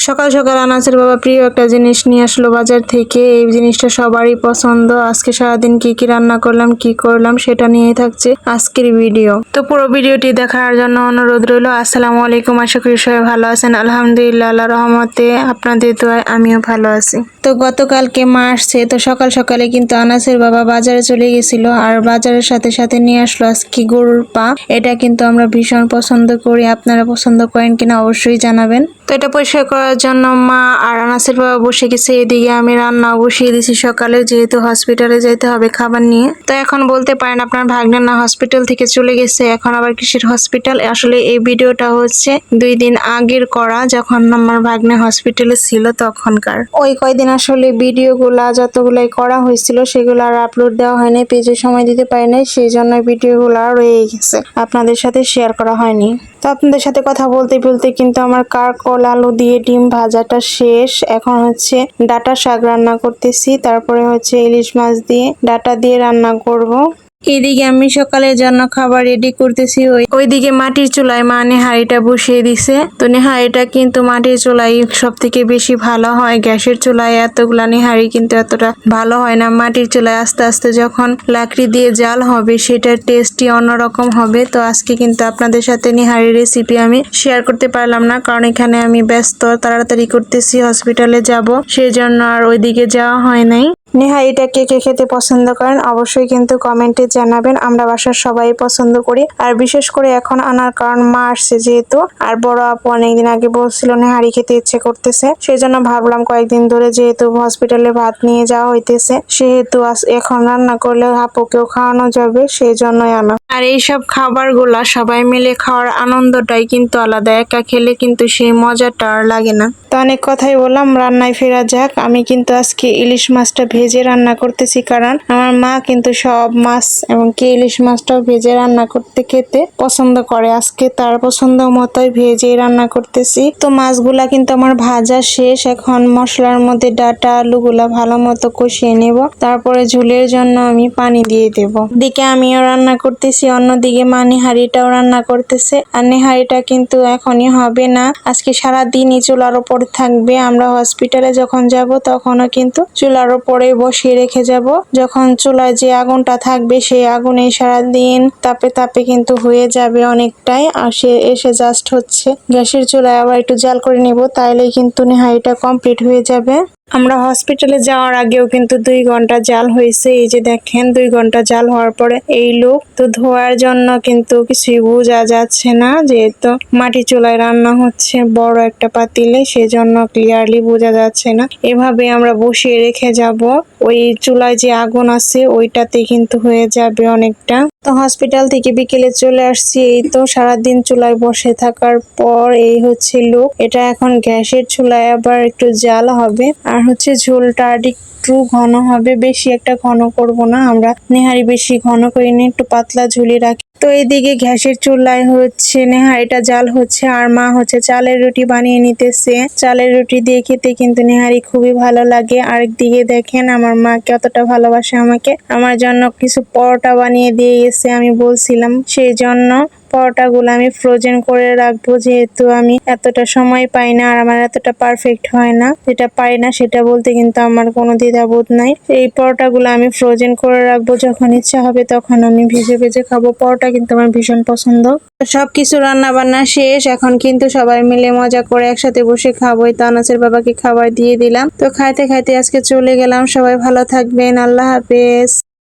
সকাল সকাল আনাসের বাবা প্রিয় একটা জিনিস নিয়ে আসলো বাজার থেকে। এই জিনিসটা সবারই পছন্দ। আজকে সারাদিন কি কি রান্না করলাম কি করলাম সেটা নিয়েই থাকছে আজকের ভিডিও। তো পুরো ভিডিওটি দেখার জন্য অনুরোধ রইল। আসসালামু আলাইকুম, আশা করি সবাই ভালো আছেন। আলহামদুলিল্লাহ, আল্লাহর রহমতে আপনাদের দোয়ায় আমিও ভালো আছি। তো গতকালকে মা আসছে, তো সকাল সকালে কিন্তু আনাসের বাবা বাজারে চলে গেছিল, আর বাজারের সাথে সাথে নিয়ে আসলো আজকে গরুর পা। এটা কিন্তু আমরা ভীষণ পছন্দ করি, আপনারা পছন্দ করেন কিনা অবশ্যই জানাবেন। তো এটা পরিষ্কার করার জন্য মা আর আনাসের বাবা বসে গেছে, এদিকে আমি রান্না বসিয়ে দিছি সকালে, যেহেতু হসপিটালে যেতে হবে খাবার নিয়ে। তো এখন বলতে পারেন আপনার ভাগ্নে না হসপিটাল থেকে চলে গেছে, এখন আবার কিসের হসপিটাল। আসলে এই ভিডিওটা হচ্ছে 2 দিন আগের করা, যখন আমার ভাগ্নে হসপিটালে ছিল তখনকার। ওই কয়দিন আসলে ভিডিওগুলা যতগুলাই করা হয়েছিল সেগুলো আর আপলোড দেওয়া হয়নি, পেজে সময় দিতে পারি নাই, সেই জন্য ভিডিওগুলো রয়ে গেছে, আপনাদের সাথে শেয়ার করা হয়নি। তো আপনাদের সাথে কথা বলতে বলতে কিন্তু আমার কারকল আলু দিয়ে ডিম ভাজাটা শেষ। এখন হচ্ছে ডাঁটা শাক রান্না করতেছি, তারপরে হচ্ছে ইলিশ মাছ দিয়ে ডাঁটা দিয়ে রান্না করব। এদিকে আমি সকালের জন্য খাবার রেডি করতেছি। ওইদিকে মাটির চুলায় মা নেহারিটা বসিয়ে দিছে। তো নেহারিটা কিন্তু মাটির চুলাই সব থেকে বেশি ভালো হয়, গ্যাসের চুলায় এতগুলা নেহারি কিন্তু এতটা ভালো হয় না। মাটির চুলায় আস্তে আস্তে যখন লাকড়ি দিয়ে জাল হবে সেটার টেস্টই অন্যরকম হবে। তো আজকে কিন্তু আপনাদের সাথে নেহারির রেসিপি আমি শেয়ার করতে পারলাম না, কারণ এখানে আমি ব্যস্ত, তাড়াতাড়ি করতেছি, হসপিটালে যাব, সেই জন্য আর ওইদিকে যাওয়া হয় নাই। নেহারিটা কে কে খেতে পছন্দ করেন অবশ্যই কিন্তু কমেন্টে জানাবেন। আমরা বাসার সবাই পছন্দ করি, আর বিশেষ করে এখন আনার কারণ মা আসছে যেহেতু, আর বড় আপু অনেকদিন আগে বলছিল নেহারি খেতে ইচ্ছে করতেছে, সেই জন্য ভাবলাম কয়েকদিন ধরে যেহেতু হসপিটালে ভাত নিয়ে যাওয়া হইতেছে, সেহেতু এখন রান্না করলে আপুকেও খাওয়ানো যাবে, সেই জন্যই আনা। আর এইসব খাবারগুলা সবাই মিলে খাওয়ার আনন্দটাই কিন্তু আলাদা, একা খেলে কিন্তু সেই মজাটা আর লাগে না। তো অনেক কথাই বললাম, রান্নায় ফেরা যাক। আমি কিন্তু আজকে ইলিশ মাছটা ভেজে রান্না করতেছি, কারণ আমার মা কিন্তু সব মাছ এবং কি ইলিশ মাছটাও ভেজে রান্না করতে খেতে পছন্দ করে। আজকে তার পছন্দ মতোই ভেজে রান্না করতেছি। তো মাছগুলা কিন্তু আমার ভাজা শেষ, এখন মশলার মধ্যে ডাঁটা আলুগুলা ভালো মতো কষিয়ে নেব, তারপরে ঝোলের জন্য আমি পানি দিয়ে দেব। দিকে আমিও রান্না করতেছি, অন্যদিকে মা নেহারিটাও রান্না করতেছে। আর নেহারিটা কিন্তু এখনই হবে না, আজকে সারাদিনই চুলার উপর থাকবে। আমরা হসপিটালে যখন যাব তখনও কিন্তু চুলার উপরে বসিয়ে রেখে যাব। যখন চুলায় যে আগুনটা থাকবে সেই আগুনে সারাদিন তাপে তাপে কিন্তু হয়ে যাবে অনেকটাই। আর সে এসে জাস্ট হচ্ছে গ্যাসের চুলায় আবার একটু জাল করে নিব, তাইলেই কিন্তু নেহারিটা কমপ্লিট হয়ে যাবে। আমরা হসপিটালে যাওয়ার আগেও কিন্তু 2 ঘন্টা জাল হয়েছে, এই যে দেখেন 2 ঘন্টা জাল হওয়ার পরে এই লুক। তো ধোয়ার জন্য কিন্তু কিছুই বোঝা যাচ্ছে না, যেহেতু মাটি চুলায় রান্না হচ্ছে বড় একটা পাতিলে, সেজন্য ক্লিয়ারলি বোঝা যাচ্ছে না। এভাবে আমরা বসিয়ে রেখে যাব, ওই চুলায় যে আগুন আছে ওইটাতে কিন্তু হয়ে যাবে অনেকটা। তো হসপিটাল থেকে বিকেলে চলে আসছি, এই তো সারাদিন চুলায় বসে থাকার পর এই হচ্ছে লুক। এটা এখন গ্যাসের চুলায় আবার একটু জাল হবে, আর হচ্ছে ঝোলটা একটু ঘন হবে, বেশি একটা ঘন করব না, আমরা নেহারি বেশি ঘন করিনি, একটু পাতলা ঝুলি রাখি। তো এইদিকে গ্যাসের চুলায় হচ্ছে নেহারিটা জাল হচ্ছে, আর মা হচ্ছে চালের রুটি বানিয়ে নিতেছে। চালের রুটি দিয়ে খেতে কিন্তু নেহারি খুবই ভালো লাগে। আরেকদিকে দেখেন আমার মা কতটা ভালোবাসে আমাকে, আমার জন্য কিছু পরোটা বানিয়ে দিয়ে গেছে, আমি বলছিলাম, সেই জন্য পরোটাগুলো আমি ফ্রোজেন করে রাখবো, যেহেতু আমি এতটা সময় পাই না আর আমার এতটা পারফেক্ট হয় না। যেটা পারি না সেটা বলতে কিন্তু আমার কোনো দ্বিধাবোধ নাই। এই পরোটাগুলো আমি ফ্রোজেন করে রাখবো, যখন ইচ্ছা হবে তখন আমি ভেজে ভেজে খাবো। পরোটা কিন্তু আমার ভীষণ পছন্দ। সবকিছু রান্না বান্না শেষ, এখন কিন্তু সবাই মিলে মজা করে একসাথে বসে খাবো। তো আনাসের বাবাকে খাবার দিয়ে দিলাম, তো খাইতে খাইতে আজকে চলে গেলাম। সবাই ভালো থাকবেন, আল্লাহ হাফেজ।